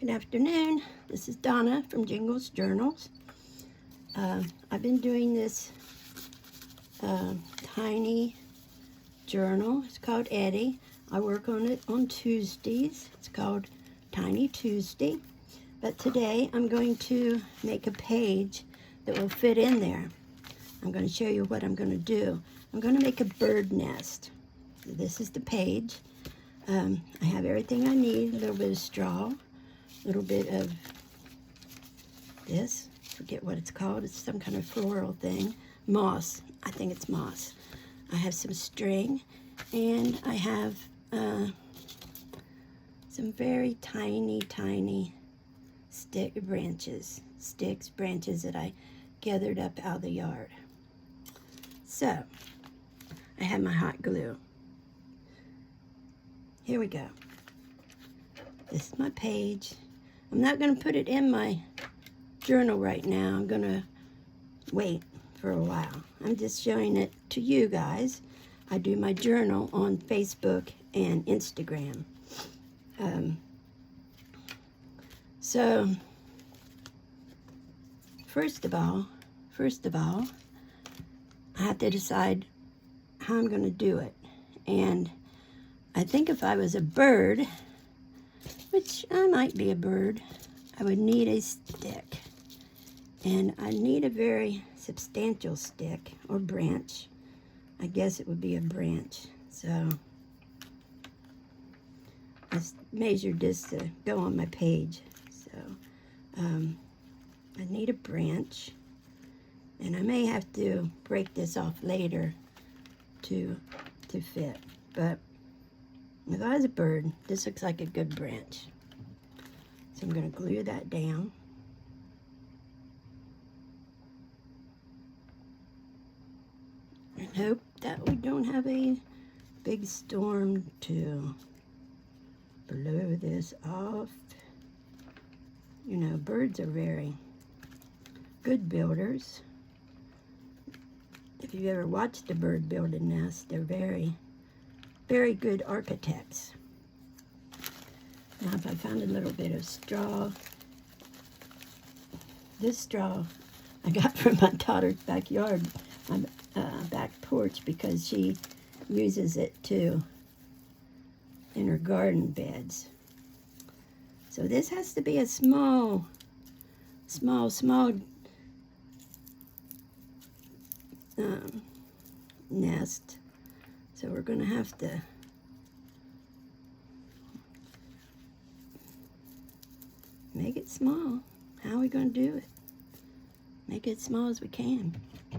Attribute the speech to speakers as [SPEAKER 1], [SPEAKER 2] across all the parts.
[SPEAKER 1] Good afternoon. This is Donna from Jingles Journals. I've been doing this tiny journal. It's called Eddie. I work on it on Tuesdays. It's called Tiny Tuesday. But today I'm going to make a page that will fit in there. I'm going to show you what I'm going to do. I'm going to make a bird nest. This is the page. I have everything I need. A little bit of straw, a little bit of this. Forget what it's called. It's some kind of floral thing. Moss. I think it's moss. I have some string, and I have some very tiny branches that I gathered up out of the yard. So, I have my hot glue. Here we go. This is my page. I'm not going to put it in my journal right now. I'm going to wait for a while. I'm just showing it to you guys. I do my journal on Facebook and Instagram. So, first of all, I have to decide how I'm going to do it. And I think if I was a bird, which I might be a bird, I would need a stick. And I need a very substantial stick or branch. I guess it would be a branch. So I measured this to go on my page. So I need a branch. And I may have to break this off later to fit. But if I was a bird, this looks like a good branch. So I'm going to glue that down. And hope that we don't have a big storm to blow this off. You know, birds are very good builders. If you've ever watched a bird build a nest, they're very good architects. Now if I found a little bit of straw, this straw I got from my daughter's backyard, my back porch, because she uses it too in her garden beds. So this has to be a small nest. So we're going to have to make it small. How are we going to do it? Make it as small as we can. I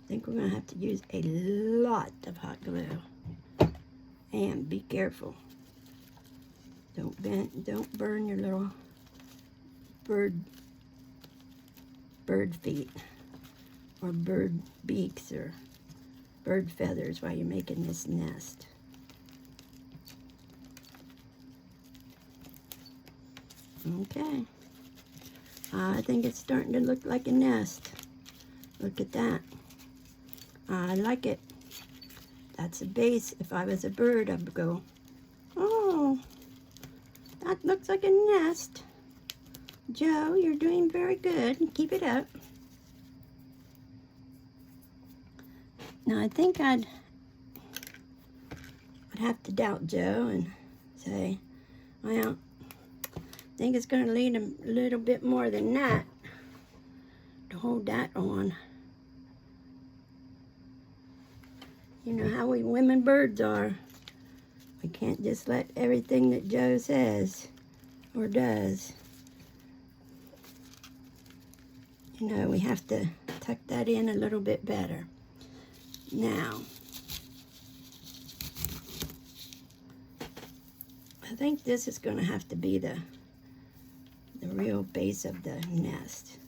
[SPEAKER 1] think we're going to have to use a lot of hot glue. And be careful. Don't burn your little bird feet or bird beaks or bird feathers while you're making this nest. Okay. I think it's starting to look like a nest. Look at that. I like it. That's a base. If I was a bird, I'd go, oh, that looks like a nest. Joe, you're doing very good. Keep it up. Now, I think I'd have to doubt Joe and say, well, I think it's going to need a little bit more than that to hold that on. You know how we women birds are. We can't just let everything that Joe says or does. You know, we have to tuck that in a little bit better. Now, I think this is going to have to be the real base of the nest.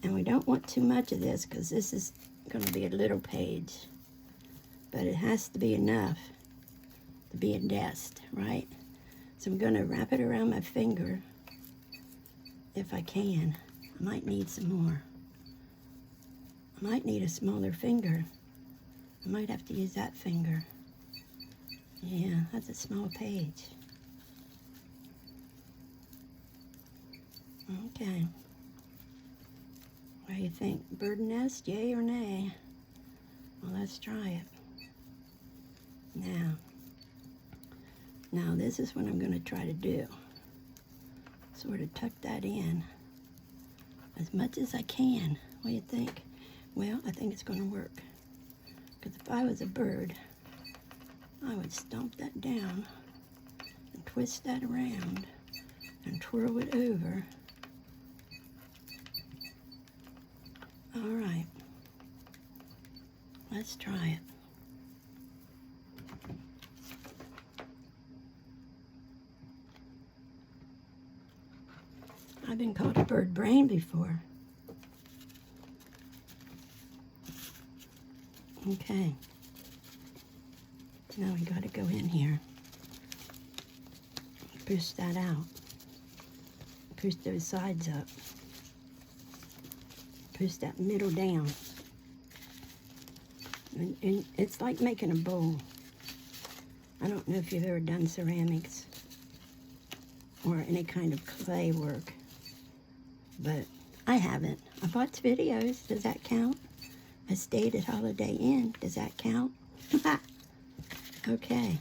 [SPEAKER 1] And we don't want too much of this because this is going to be a little page. But it has to be enough to be a nest, right? So I'm going to wrap it around my finger if I can. I might need some more. I might need a smaller finger. I might have to use that finger. Yeah, that's a small page. Okay. What do you think? Bird nest, yay or nay? Well, let's try it. Now this is what I'm going to try to do. Sort of tuck that in as much as I can. What do you think? Well, I think it's going to work. Because if I was a bird, I would stomp that down and twist that around and twirl it over. All right, let's try it. I've been called a bird brain before. Okay. Now we got to go in here. Push that out. Push those sides up. Push that middle down. And it's like making a bowl. I don't know if you've ever done ceramics or any kind of clay work, but I haven't. I watched videos. Does that count? I stayed at Holiday Inn. Does that count? Okay.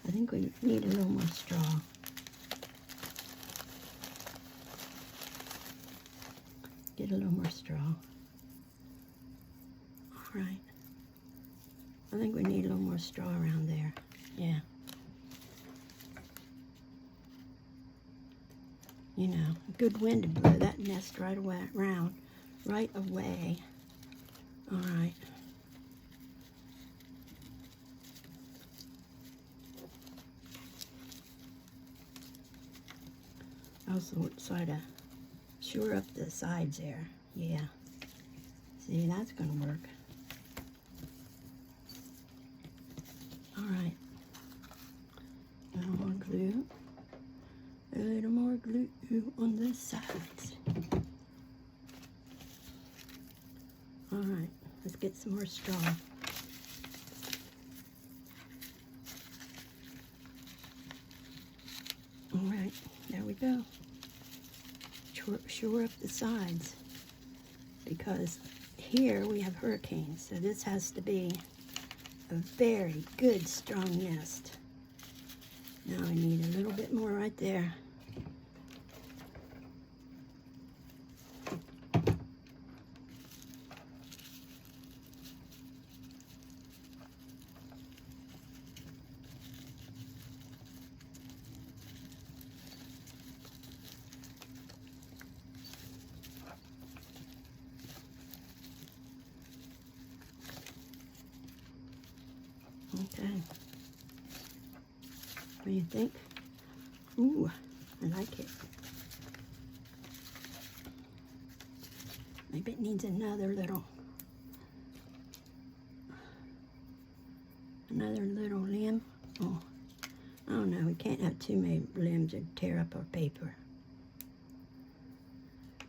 [SPEAKER 1] I think we need a little more straw. Get a little more straw. All right. I think we need a little more straw around there. Yeah. You know, a good wind to blow that nest right away around. Right away. All right. Also try to shore up the sides there. Yeah. See, that's going to work. All right. A little more glue. A little more glue on the sides. All right. Let's get some more straw. All right. There we go. Shore up the sides, because here we have hurricanes, so this has to be a very good strong nest. Now I need a little bit more right there. Okay. What do you think? Ooh, I like it. Maybe it needs another little limb. Oh, I don't know. We can't have too many limbs or tear up our paper.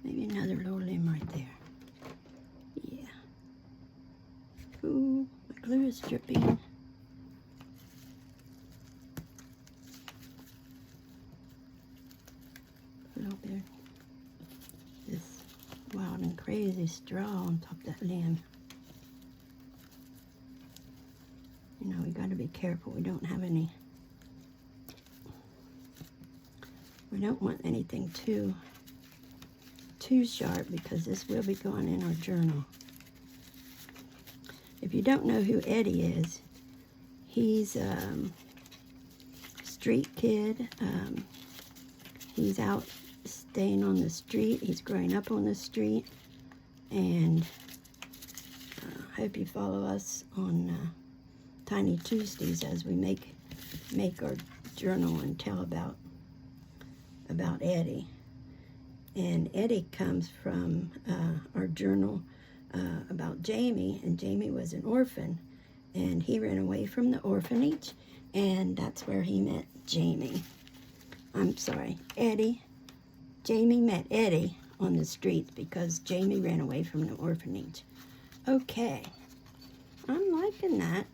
[SPEAKER 1] Maybe another little limb right there. Yeah. Ooh, my glue is dripping. A little bit of this wild and crazy straw on top of that limb. You know, we got to be careful. We don't have any. We don't want anything too sharp, because this will be going in our journal. If you don't know who Eddie is, he's a street kid. He's out staying on the street. He's growing up on the street. And I hope you follow us on Tiny Tuesdays as we make our journal and tell about Eddie. And Eddie comes from our journal about Jamie, and Jamie was an orphan, and he ran away from the orphanage, and that's where he met Jamie. I'm sorry, Eddie. Jamie met Eddie on the streets because Jamie ran away from the orphanage. Okay, I'm liking that.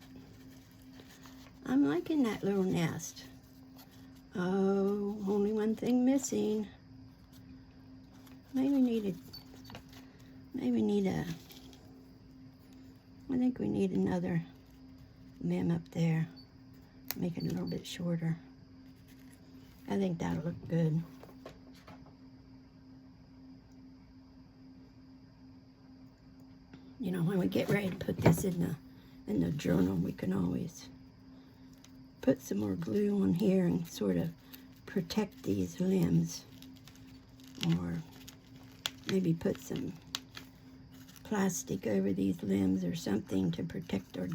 [SPEAKER 1] I'm liking that little nest. Oh, only one thing missing. Maybe need a, I think we need another limb up there. Make it a little bit shorter. I think that'll look good. You know, when we get ready to put this in the journal, we can always put some more glue on here and sort of protect these limbs, or maybe put some plastic over these limbs or something to protect our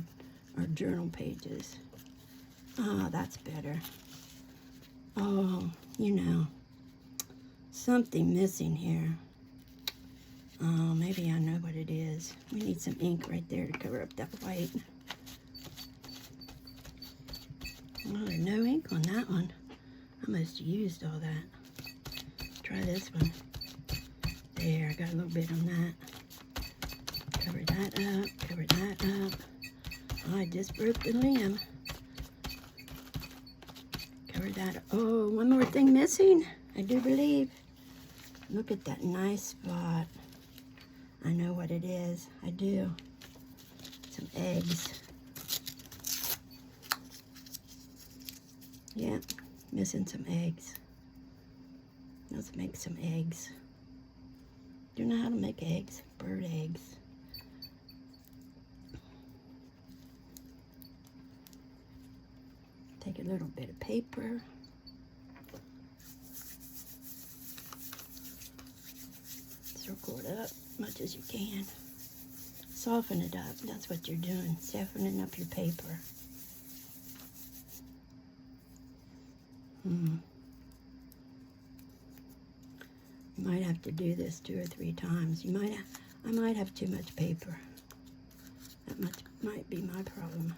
[SPEAKER 1] journal pages. Ah, that's better. Oh, you know, something missing here. Oh, maybe I know what it is. We need some ink right there to cover up that white. Oh, there's no ink on that one. I must have used all that. Try this one. There, I got a little bit on that. Cover that up, cover that up. Oh, I just broke the limb. Cover that up. Oh, one more thing missing, I do believe. Look at that nice spot. I know what it is. I do. Some eggs. Yeah, missing some eggs. Let's make some eggs. Do you know how to make eggs? Bird eggs. Take a little bit of paper. Circle it up as much as you can. Soften it up. That's what you're doing. Softening up your paper. You might have to do this 2 or 3 times. I might have too much paper. That might be my problem.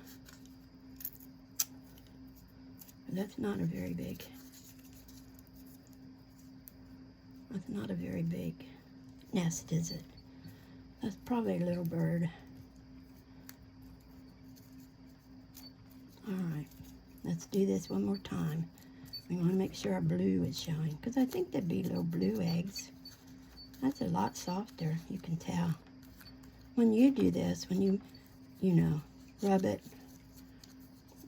[SPEAKER 1] But that's not a very big nest, is it? That's probably a little bird. All right, let's do this one more time. We want to make sure our blue is showing, because I think there'd be little blue eggs. That's a lot softer, you can tell. When you do this, when you know, rub it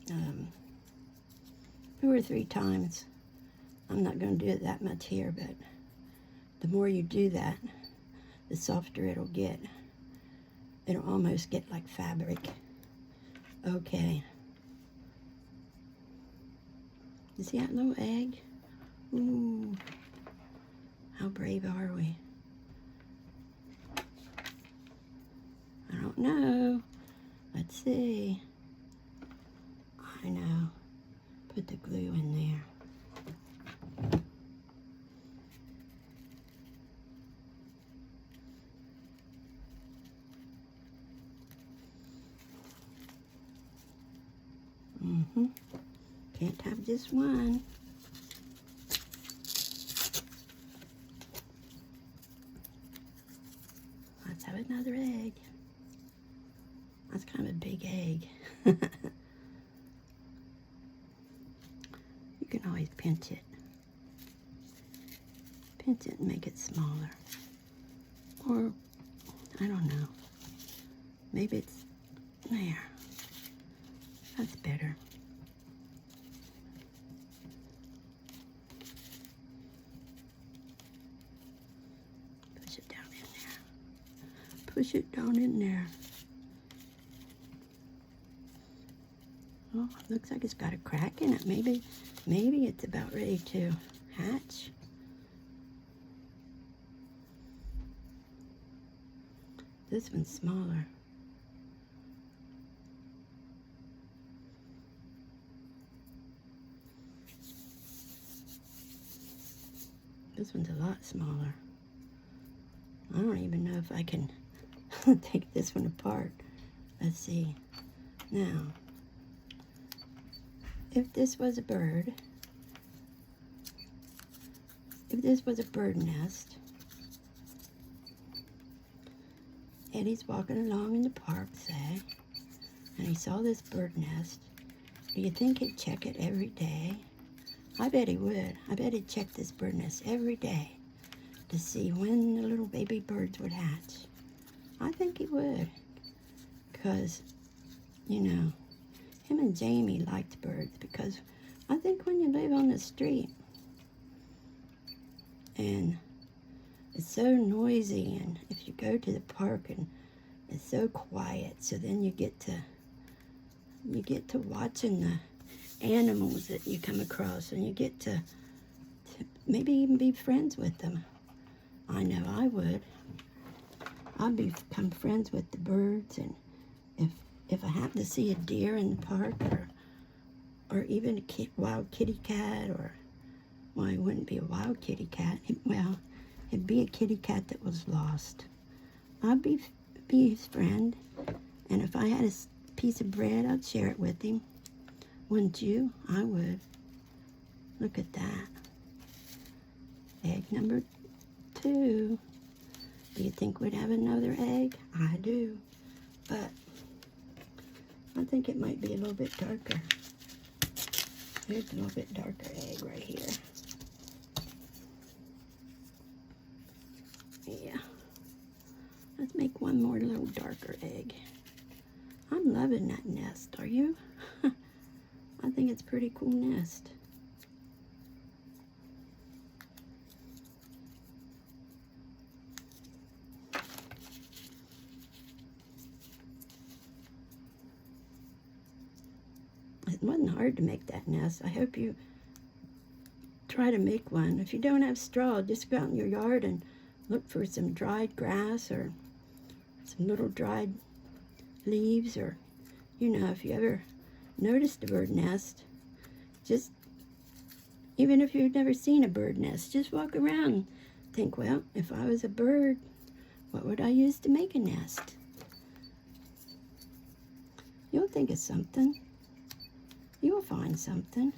[SPEAKER 1] 2 or 3 times. I'm not going to do it that much here, but the more you do that, the softer it'll get. It'll almost get like fabric. Okay. You see that little egg? Ooh. How brave are we? I don't know. Let's see. I know. Put the glue in there. Can't have just one. Let's have another egg. That's kind of a big egg. You can always pinch it. Pinch it and make it smaller. Or, I don't know. Maybe it's there. That's better. Push it down in there. Push it down in there. Oh, looks like it's got a crack in it. Maybe it's about ready to hatch. This one's smaller. This one's a lot smaller. I don't even know if I can take this one apart. Let's see. Now, if this was a bird, if this was a bird nest, Eddie's walking along in the park, say, and he saw this bird nest, Do you think he'd check it every day? I bet he would. I bet he'd check this bird nest every day to see when the little baby birds would hatch. I think he would. Because, you know, him and Jamie liked birds, because I think when you live on the street and it's so noisy, and if you go to the park and it's so quiet, so then you get to watching the animals that you come across, and you get to maybe even be friends with them. I know I would. I'd become friends with the birds, and if I happen to see a deer in the park, or even a wild kitty cat, or, well, it wouldn't be a wild kitty cat. It'd be a kitty cat that was lost. I'd be his friend, and if I had a piece of bread, I'd share it with him. Wouldn't you? I would. Look at that. Egg number 2. Do you think we'd have another egg? I do. But I think it might be a little bit darker. Here's a little bit darker egg right here. Yeah. Let's make one more little darker egg. I'm loving that nest. Are you? I think it's a pretty cool nest. It wasn't hard to make that nest. I hope you try to make one. If you don't have straw, just go out in your yard and look for some dried grass or some little dried leaves, or, you know, if you ever noticed a bird nest, just, even if you've never seen a bird nest, just walk around and think, well, if I was a bird, what would I use to make a nest? You'll think of something. You'll find something.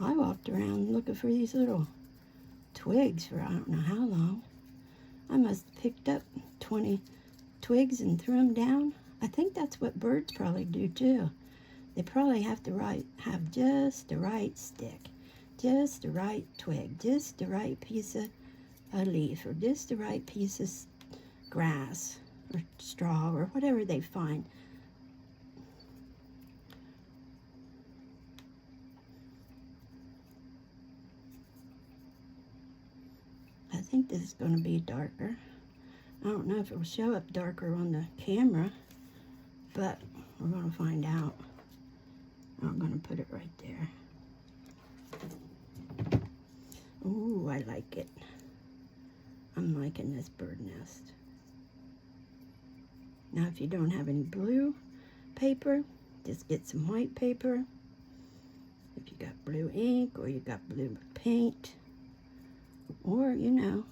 [SPEAKER 1] I walked around looking for these little twigs for I don't know how long. I must have picked up 20 twigs and threw them down. I think that's what birds probably do too. They probably have to have just the right stick, just the right twig, just the right piece of a leaf, or just the right piece of grass or straw or whatever they find. I think this is going to be darker. I don't know if it will show up darker on the camera, but we're going to find out. I'm going to put it right there. Ooh, I like it. I'm liking this bird nest. Now, if you don't have any blue paper, just get some white paper. If you got blue ink, or you got blue paint, or, you know,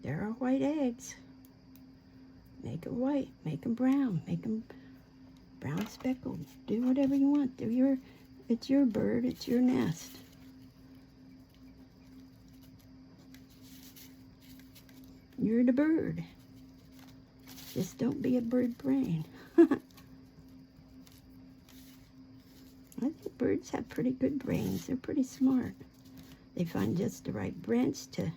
[SPEAKER 1] there are white eggs. Make it white, make them brown, make them brown speckled. Do whatever you want. It's your bird, it's your nest. You're the bird. Just don't be a bird brain. I think birds have pretty good brains. They're pretty smart. They find just the right branch to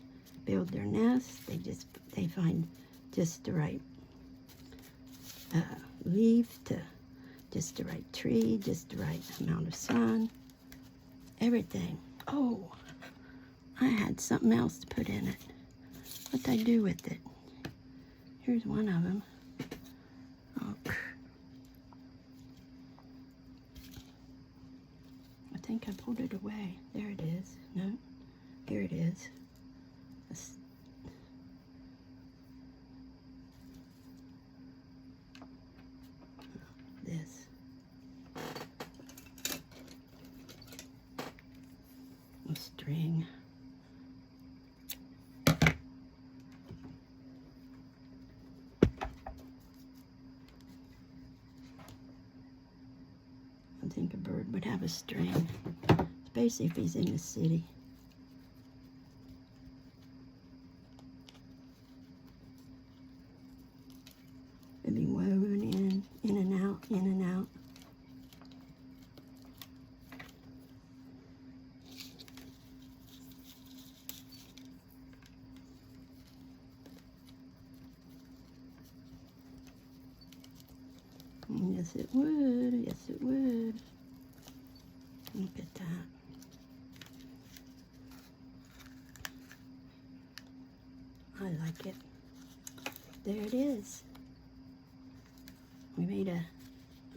[SPEAKER 1] build their nest. They find just the right leaf to just the right tree, just the right amount of sun. Everything. Oh, I had something else to put in it. What'd I do with it? Here's one of them. Oh, I think I pulled it away. There it is. No, here it is. This. A string. I think a bird would have a string, especially if he's in the city. It'd be woven in and out, in and out. Yes, it would. Yes, it would. Look at that. I like it. There it is. We made a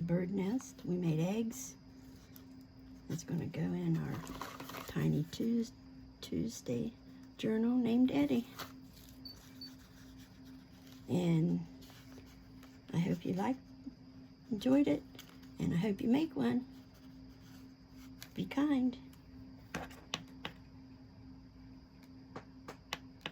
[SPEAKER 1] bird nest. We made eggs. It's going to go in our Tiny Tuesday journal named Eddie. And I hope you enjoyed it, and I hope you make one. Be kind.